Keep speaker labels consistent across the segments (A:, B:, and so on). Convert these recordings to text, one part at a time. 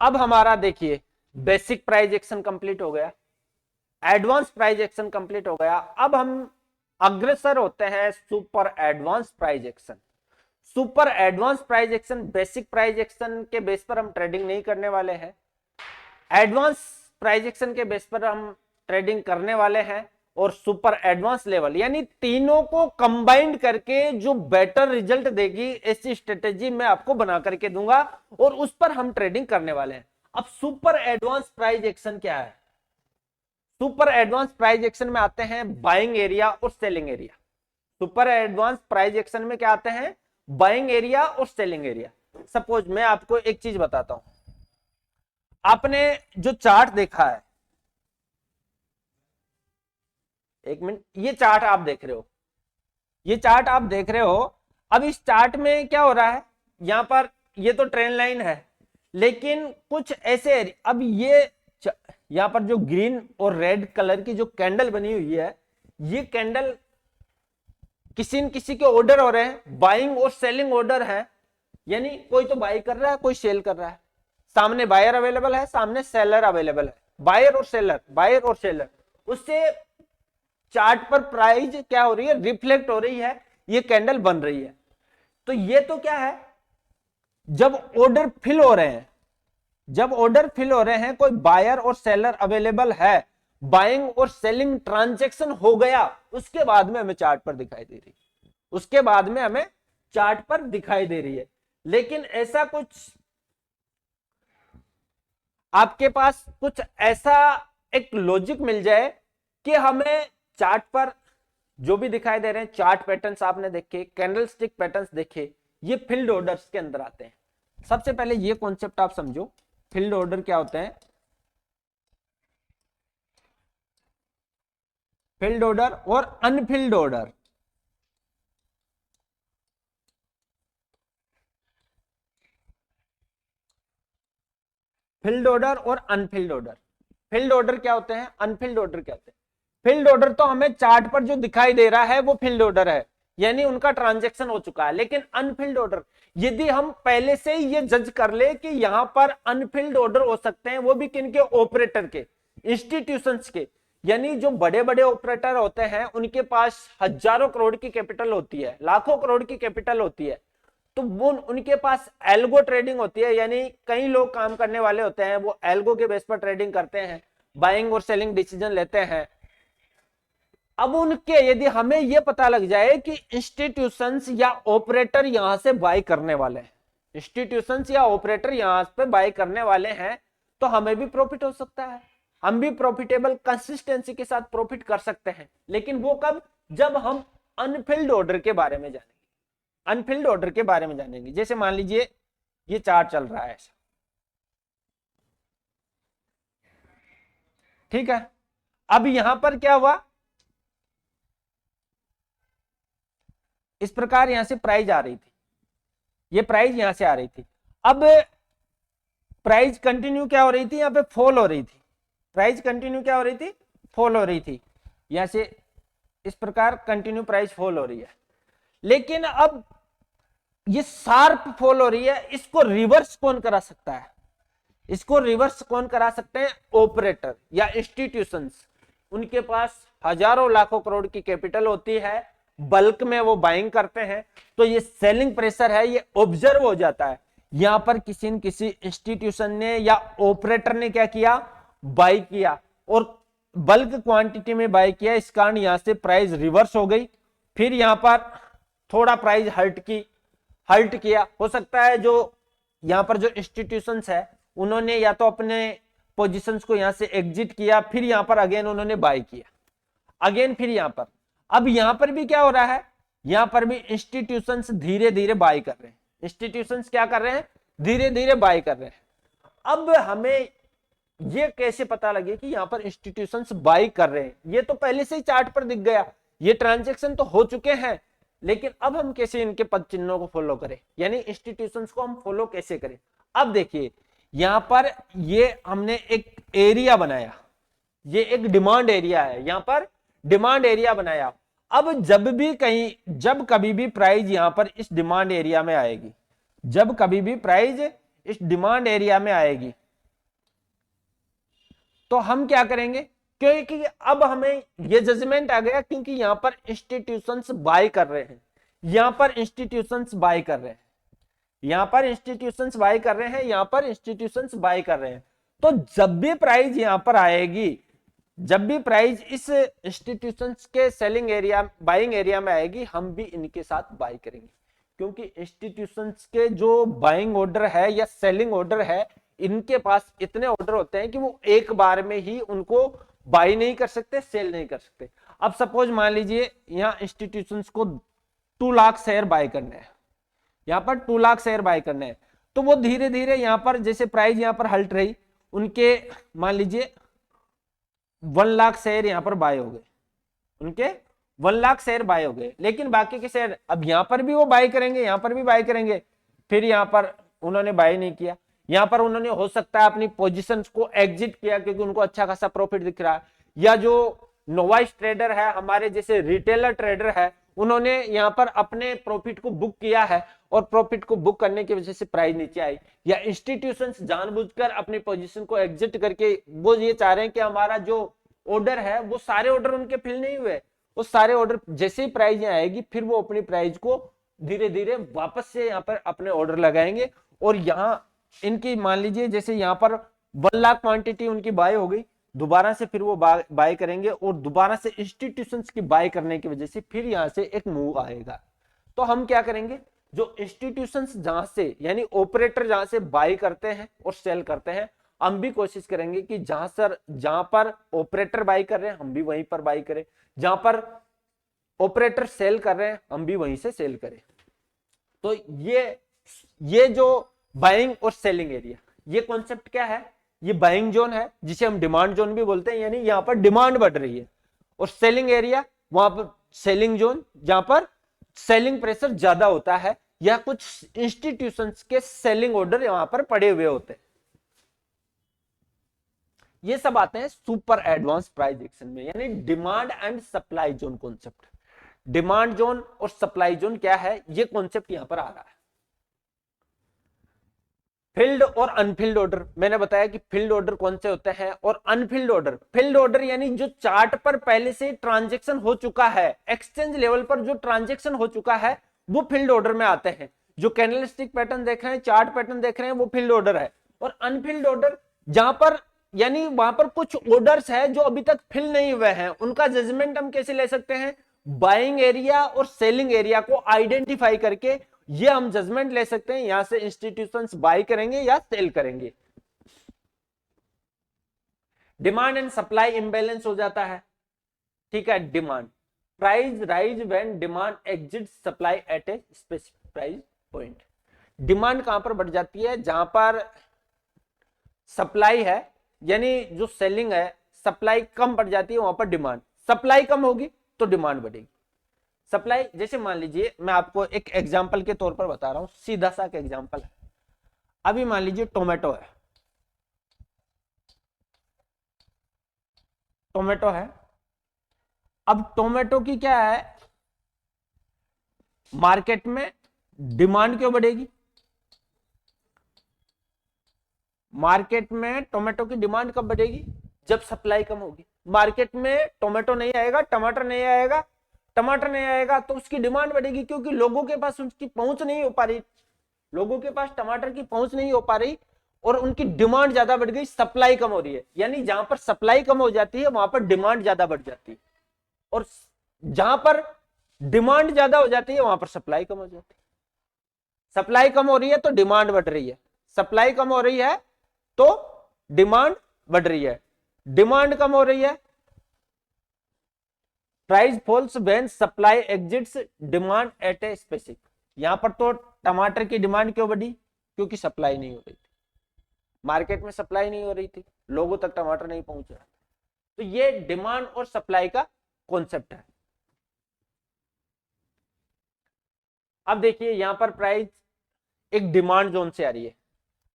A: अब हमारा देखिए बेसिक प्राइस एक्शन कंप्लीट हो गया, एडवांस प्राइस एक्शन कंप्लीट हो गया। अब हम अग्रसर होते हैं super advance price action. Super advance price action, basic price action के बेस पर हम ट्रेडिंग नहीं करने वाले हैं, एडवांस प्राइस एक्शन के बेस पर हम ट्रेडिंग करने वाले हैं। और सुपर एडवांस लेवल यानी तीनों को कंबाइंड करके जो बेटर रिजल्ट देगी ऐसी स्ट्रेटेजी मैं आपको बना करके दूंगा और उस पर हम ट्रेडिंग करने वाले हैं। अब सुपर एडवांस प्राइस एक्शन क्या है? सुपर एडवांस प्राइस एक्शन में आते हैं बाइंग एरिया और selling area. Super advance price action में क्या आते हैं? बाइंग एरिया और सेलिंग एरिया। सपोज मैं आपको एक चीज बताता हूं, आपने जो चार्ट देखा है, एक मिनट, ये चार्ट आप देख रहे हो, ये चार्ट आप देख रहे हो। अब इस चार्ट में क्या हो रहा है, यहां पर ये तो ट्रेंड लाइन है, लेकिन कुछ ऐसे अब ये यहां पर जो ग्रीन और रेड कलर की जो कैंडल बनी हुई है, ये कैंडल किसी न किसी के ऑर्डर हो रहे हैं, बाइंग और सेलिंग ऑर्डर है, यानी कोई तो बाई कर रहा है, कोई सेल कर रहा है। सामने बायर अवेलेबल है, सामने सेलर अवेलेबल है, बायर और सेलर, बायर और सेलर। उससे चार्ट पर प्राइस क्या हो रही है? रिफ्लेक्ट हो रही है, ये कैंडल बन रही है। तो ये तो क्या है, जब ऑर्डर फिल हो रहे हैं, जब ऑर्डर फिल हो रहे हैं, कोई बायर और सेलर अवेलेबल है, बाइंग और सेलिंग ट्रांजैक्शन हो गया, उसके बाद में हमें चार्ट पर दिखाई दे रही है, उसके बाद में हमें चार्ट पर दिखाई दे रही है। लेकिन ऐसा कुछ आपके पास कुछ ऐसा एक लॉजिक मिल जाए कि हमें चार्ट पर जो भी दिखाई दे रहे हैं, चार्ट पैटर्न्स आपने देखे, कैंडल स्टिक पैटर्न्स देखे, ये फील्ड ऑर्डर्स के अंदर आते हैं। सबसे पहले ये कॉन्सेप्ट आप समझो, फील्ड ऑर्डर क्या होते हैं? फील्ड ऑर्डर और अनफिल्ड ऑर्डर। फील्ड ऑर्डर और अनफिल्ड ऑर्डर। फील्ड ऑर्डर क्या होते हैं, अनफिल्ड ऑर्डर क्या होते हैं? फील्ड ऑर्डर तो हमें चार्ट पर जो दिखाई दे रहा है वो फील्ड ऑर्डर है, यानी उनका ट्रांजैक्शन हो चुका है। लेकिन अनफिल्ड ऑर्डर, यदि हम पहले से ही ये जज कर ले कि यहां पर अनफिल्ड ऑर्डर हो सकते हैं, वो भी किन के? ऑपरेटर के, इंस्टीट्यूशंस के। यानी जो बड़े बड़े ऑपरेटर होते हैं उनके पास हजारों करोड़ की कैपिटल होती है, लाखों करोड़ की कैपिटल होती है, तो वो उनके पास एल्गो ट्रेडिंग होती है, यानी कई लोग काम करने वाले होते हैं, वो एल्गो के बेस पर ट्रेडिंग करते हैं, बाइंग और सेलिंग डिसीजन लेते हैं। अब उनके यदि हमें यह पता लग जाए कि इंस्टीट्यूशंस या ऑपरेटर यहां से बाय करने वाले हैं, इंस्टीट्यूशंस या ऑपरेटर यहां पे बाय करने वाले हैं, तो हमें भी प्रॉफिट हो सकता है, हम भी प्रॉफिटेबल कंसिस्टेंसी के साथ प्रॉफिट कर सकते हैं। लेकिन वो कब? जब हम अनफिल्ड ऑर्डर के बारे में जानेंगे, अनफिल्ड ऑर्डर के बारे में जानेंगे। जैसे मान लीजिए ये चार्ट चल रहा है ऐसा, ठीक है। अब यहां पर क्या हुआ, इस प्रकार यहां से प्राइस आ रही थी, ये प्राइस यहां से आ रही थी। अब प्राइस कंटिन्यू क्या हो रही थी, यहां पे फॉल हो रही थी, प्राइस कंटिन्यू क्या हो रही थी? फॉल हो रही थी। यहां से इस प्रकार कंटिन्यू प्राइस फॉल हो रही है। लेकिन अब ये शार्प फॉल हो रही है, इसको रिवर्स कौन करा सकता है? इसको रिवर्स कौन करा सकते हैं? ऑपरेटर या इंस्टीट्यूशंस। उनके पास हजारों लाखों करोड़ की कैपिटल होती है, बल्क में वो बाइंग करते हैं, तो ये सेलिंग प्रेशर है, ये ऑब्जर्व हो जाता है। यहां पर किसी न किसी इंस्टीट्यूशन ने या ऑपरेटर ने क्या किया? बाई किया, और बल्क क्वांटिटी में बाई किया, इस कारण यहां से प्राइस रिवर्स हो गई। फिर यहां पर थोड़ा प्राइस हल्ट किया। हो सकता है जो यहां पर जो इंस्टीट्यूशंस है उन्होंने या तो अपने पोजीशंस को यहां से एग्जिट किया, फिर यहां पर अगेन उन्होंने बाय किया, अगेन फिर यहां पर। अब यहां पर भी क्या हो रहा है, यहां पर भी इंस्टीट्यूशंस धीरे धीरे बाय कर रहे हैं, इंस्टीट्यूशंस क्या कर रहे हैं? धीरे धीरे बाय कर रहे हैं। अब हमें ये कैसे पता लगे कि यहां पर इंस्टीट्यूशंस बाय कर रहे हैं? ये तो पहले से ही चार्ट पर दिख गया, ये ट्रांजैक्शन तो हो चुके हैं, लेकिन अब हम कैसे इनके पद चिन्हों को फॉलो करें, यानी इंस्टीट्यूशंस को हम फॉलो कैसे करें? अब देखिए यहां पर ये हमने एक एरिया बनाया, ये एक डिमांड एरिया है, यहां पर डिमांड एरिया बनाया। अब जब कभी भी प्राइस यहां पर इस डिमांड एरिया में आएगी, जब कभी भी प्राइस इस डिमांड एरिया में आएगी, तो हम क्या करेंगे, क्योंकि अब हमें ये जजमेंट आ गया, क्योंकि यहां पर इंस्टीट्यूशंस बाय कर रहे हैं, यहां पर इंस्टीट्यूशंस बाय कर रहे हैं, यहां पर इंस्टीट्यूशंस बाय कर रहे हैं, यहां पर इंस्टीट्यूशंस बाय कर रहे हैं। तो जब भी प्राइस यहां पर आएगी, जब भी प्राइस इस इंस्टीट्यूशंस के सेलिंग एरिया बाइंग एरिया में आएगी, हम भी इनके साथ बाय करेंगे, क्योंकि इंस्टीट्यूशंस के जो बाइंग ऑर्डर है या सेलिंग ऑर्डर है, इनके पास इतने ऑर्डर होते हैं कि वो एक बार में ही उनको बाई नहीं कर सकते, सेल नहीं कर सकते। अब सपोज मान लीजिए यहां इंस्टीट्यूशंस को 2 लाख शेयर बाय करने हैं, यहां पर 2 लाख शेयर बाय करने हैं, तो वो धीरे धीरे यहां पर जैसे प्राइस यहां पर हल्ट रही, उनके मान लीजिए 1 लाख शेयर यहां पर बाय हो गए, उनके 1 लाख शेयर बाय हो गए, लेकिन बाकी के शेयर अब यहां पर भी वो बाय करेंगे, यहां पर भी बाय करेंगे, फिर यहां पर उन्होंने बाय नहीं किया, यहां पर उन्होंने हो सकता है अपनी पोजीशंस को एग्जिट किया क्योंकि उनको अच्छा खासा प्रॉफिट दिख रहा है, या जो नोवाइस ट्रेडर है, हमारे जैसे रिटेलर ट्रेडर है, उन्होंने यहां पर अपने प्रॉफिट को बुक किया है और प्रॉफिट को बुक करने की वजह से प्राइस नीचे आई, या इंस्टीट्यूशंस जानबूझकर अपनी पोजीशन को एग्जिट करके वो ये चाह रहे हैं कि हमारा जो ऑर्डर है वो सारे ऑर्डर उनके फिल नहीं हुए, वो सारे ऑर्डर जैसे ही प्राइस यहाँ आएगी फिर वो अपनी प्राइस को धीरे धीरे वापस से यहाँ पर अपने ऑर्डर लगाएंगे, और यहाँ इनकी मान लीजिए जैसे यहाँ पर 1 लाख क्वांटिटी उनकी बाय हो गई, दोबारा से फिर वो बाय करेंगे और दोबारा से इंस्टीट्यूशंस की बाय करने की वजह से फिर यहां से एक मूव आएगा। तो हम क्या करेंगे, जो इंस्टीट्यूशंस जहां से यानी ऑपरेटर जहां से बाय करते हैं और सेल करते हैं, हम भी कोशिश करेंगे कि जहां पर ऑपरेटर बाय कर रहे हैं हम भी वहीं पर बाय करें, जहां पर ऑपरेटर सेल कर रहे हैं हम भी वहीं से सेल करें। तो ये जो बाइंग और सेलिंग एरिया, ये कॉन्सेप्ट क्या है, ये बाइंग जोन है जिसे हम डिमांड जोन भी बोलते हैं, यानी यहां पर डिमांड बढ़ रही है, और सेलिंग एरिया वहां पर सेलिंग जोन जहां पर सेलिंग प्रेशर ज्यादा होता है, या कुछ इंस्टीट्यूशंस के सेलिंग ऑर्डर वहां पर पड़े हुए होते हैं। ये सब आते हैं सुपर एडवांस प्राइस एक्शन में, यानी demand and supply zone concept. Demand zone और सप्लाई जोन क्या है, ये कॉन्सेप्ट यहां पर आ रहा है। फिल्ड और अनफिल्ड ऑर्डर, मैंने बताया कि फिल्ड ऑर्डर कौन से होते हैं और अनफिल्ड ऑर्डर। फिल्ड ऑर्डर यानी जो चार्ट पर पहले से ट्रांजैक्शन हो चुका है, एक्सचेंज लेवल पर जो ट्रांजैक्शन हो चुका है वो फिल्ड ऑर्डर में आते हैं। जो कैंडलस्टिक पैटर्न देख रहे हैं, चार्ट पैटर्न देख रहे हैं, वो फिल्ड ऑर्डर है। और अनफिल्ड ऑर्डर जहां पर यानी वहां पर कुछ ऑर्डर्स है जो अभी तक फिल नहीं हुए हैं, उनका जजमेंट हम कैसे ले सकते हैं, बाइंग एरिया और सेलिंग एरिया को आइडेंटिफाई करके ये हम जजमेंट ले सकते हैं, यहां से इंस्टीट्यूशंस बाय करेंगे या सेल करेंगे। डिमांड एंड सप्लाई इंबैलेंस हो जाता है, ठीक है। Demand price rise when demand exits supply at a specific price point. Demand कहां पर बढ़ जाती है, जहां पर सप्लाई है, यानी जो सेलिंग है, सप्लाई कम बढ़ जाती है, वहां पर डिमांड, सप्लाई कम होगी तो डिमांड बढ़ेगी। सप्लाई जैसे मान लीजिए, मैं आपको एक एग्जांपल के तौर पर बता रहा हूं, सीधा सा एक एग्जांपल है। अभी मान लीजिए टोमेटो है, टोमेटो है। अब टोमेटो की क्या है, मार्केट में डिमांड क्यों बढ़ेगी, मार्केट में टोमेटो की डिमांड कब बढ़ेगी, जब सप्लाई कम होगी। मार्केट में टोमेटो नहीं आएगा, टमाटर नहीं आएगा, टमाटर नहीं आएगा तो उसकी डिमांड बढ़ेगी, क्योंकि लोगों के पास उसकी पहुंच नहीं हो पा रही, लोगों के पास टमाटर की पहुंच नहीं हो पा रही और उनकी डिमांड ज्यादा बढ़ गई, सप्लाई कम हो रही है। यानी जहां पर सप्लाई कम हो जाती है वहां पर डिमांड ज्यादा बढ़ जाती है, और जहां पर डिमांड ज्यादा हो जाती है वहां पर सप्लाई कम हो जाती है। सप्लाई कम हो रही है तो डिमांड बढ़ रही है, सप्लाई कम हो रही है तो डिमांड बढ़ रही है, डिमांड कम हो रही है, price falls when supply exits demand eight a specific. यहां पर तो टमाटर की डिमांड क्यों बढ़ी, क्योंकि सप्लाई नहीं हो रही थी, मार्केट में सप्लाई नहीं हो रही थी, लोगों तक टमाटर नहीं पहुंच रहा। तो ये डिमांड और सप्लाई का कॉन्सेप्ट है। अब देखिए यहां पर प्राइस एक डिमांड जोन से आ रही है,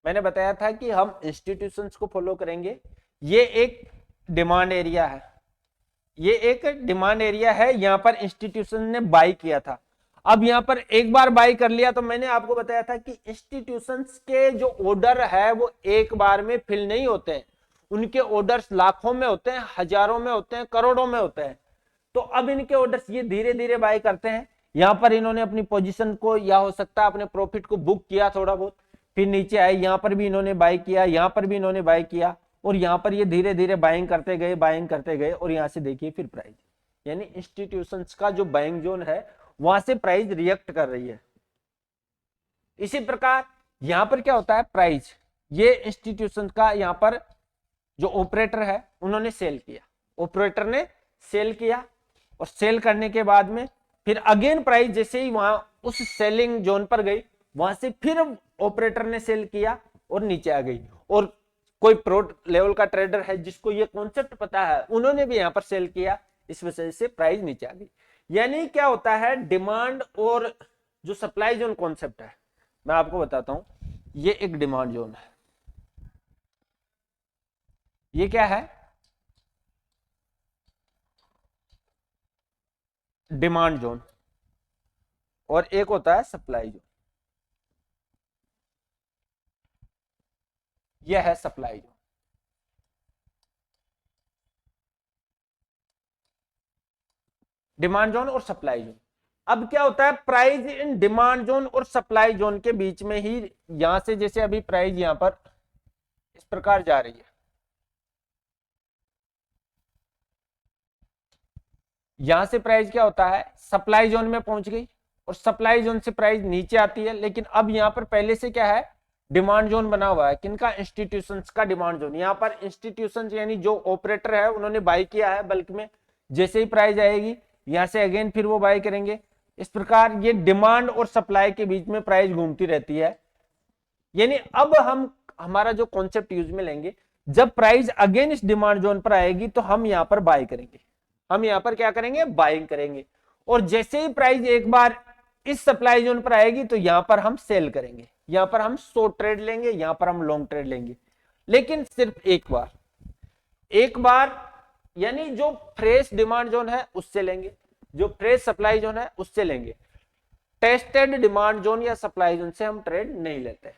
A: मैंने बताया था कि हम इंस्टीट्यूशंस को फॉलो करेंगे। ये एक डिमांड एरिया है, ये एक डिमांड एरिया है, यहां पर इंस्टीट्यूशन ने बाय किया था। अब यहां पर एक बार बाय कर लिया तो मैंने आपको बताया था कि इंस्टीट्यूशंस के जो ऑर्डर है वो एक बार में फिल नहीं होते हैं, उनके ऑर्डर्स लाखों में होते हैं, हजारों में होते हैं, करोड़ों में होते हैं। तो अब इनके ऑर्डर्स ये धीरे धीरे बाय करते हैं। यहां पर इन्होंने अपनी पोजीशन को या हो सकता है अपने प्रॉफिट को बुक किया थोड़ा बहुत, फिर नीचे आए, यहां पर भी इन्होंने बाय किया, यहां पर भी इन्होंने बाय किया, और यहां पर ये धीरे धीरे बाइंग करते गए, बाइंग करते गए, और यहां से देखिए फिर प्राइस, यानी इंस्टीट्यूशंस का जो बाइंग जोन है वहां से प्राइस रिएक्ट कर रही है। इसी प्रकार यहां पर क्या होता है, प्राइस ये इंस्टीट्यूशन का यहां पर जो ऑपरेटर है उन्होंने सेल किया, ऑपरेटर ने सेल किया, और सेल करने के बाद में फिर अगेन प्राइस जैसे ही वहां उस सेलिंग जोन पर गई, वहां से फिर ऑपरेटर ने सेल किया और नीचे आ गई। और कोई प्रो लेवल का ट्रेडर है जिसको ये कॉन्सेप्ट पता है, उन्होंने भी यहां पर सेल किया, इस वजह से प्राइस नीचे आ गई। यानी क्या होता है, डिमांड और जो सप्लाई जोन कॉन्सेप्ट है, मैं आपको बताता हूं। ये एक डिमांड जोन है, ये क्या है, डिमांड जोन, और एक होता है सप्लाई जोन, यह है सप्लाई जोन। डिमांड जोन और सप्लाई जोन। अब क्या होता है, प्राइस इन डिमांड जोन और सप्लाई जोन के बीच में ही, यहां से जैसे अभी प्राइस यहां पर इस प्रकार जा रही है, यहां से प्राइस क्या होता है, सप्लाई जोन में पहुंच गई, और सप्लाई जोन से प्राइस नीचे आती है। लेकिन अब यहां पर पहले से क्या है, डिमांड जोन बना हुआ है, किनका, इंस्टीट्यूशंस का डिमांड जोन। यहां पर इंस्टीट्यूशंस यानी जो ऑपरेटर है उन्होंने बाय किया है बल्क में, जैसे ही प्राइस आएगी यहां से अगेन फिर वो बाय करेंगे। इस प्रकार ये डिमांड और सप्लाई के बीच में प्राइस घूमती रहती है। यानी अब हम हमारा जो कॉन्सेप्ट यूज में लेंगे, जब प्राइस अगेन इस डिमांड जोन पर आएगी तो हम यहां पर बाय करेंगे, हम यहां पर क्या करेंगे, बाइंग करेंगे। और जैसे ही प्राइस एक बार इस सप्लाई जोन पर आएगी तो यहां पर हम सेल करेंगे, यहां पर हम शॉर्ट ट्रेड लेंगे, यहां पर हम लॉन्ग ट्रेड लेंगे, लेकिन सिर्फ एक बार, एक बार, यानी जो फ्रेश डिमांड जोन है उससे लेंगे, जो फ्रेश सप्लाई जोन है उससे लेंगे। टेस्टेड डिमांड जोन या सप्लाई जोन से हम ट्रेड नहीं लेते।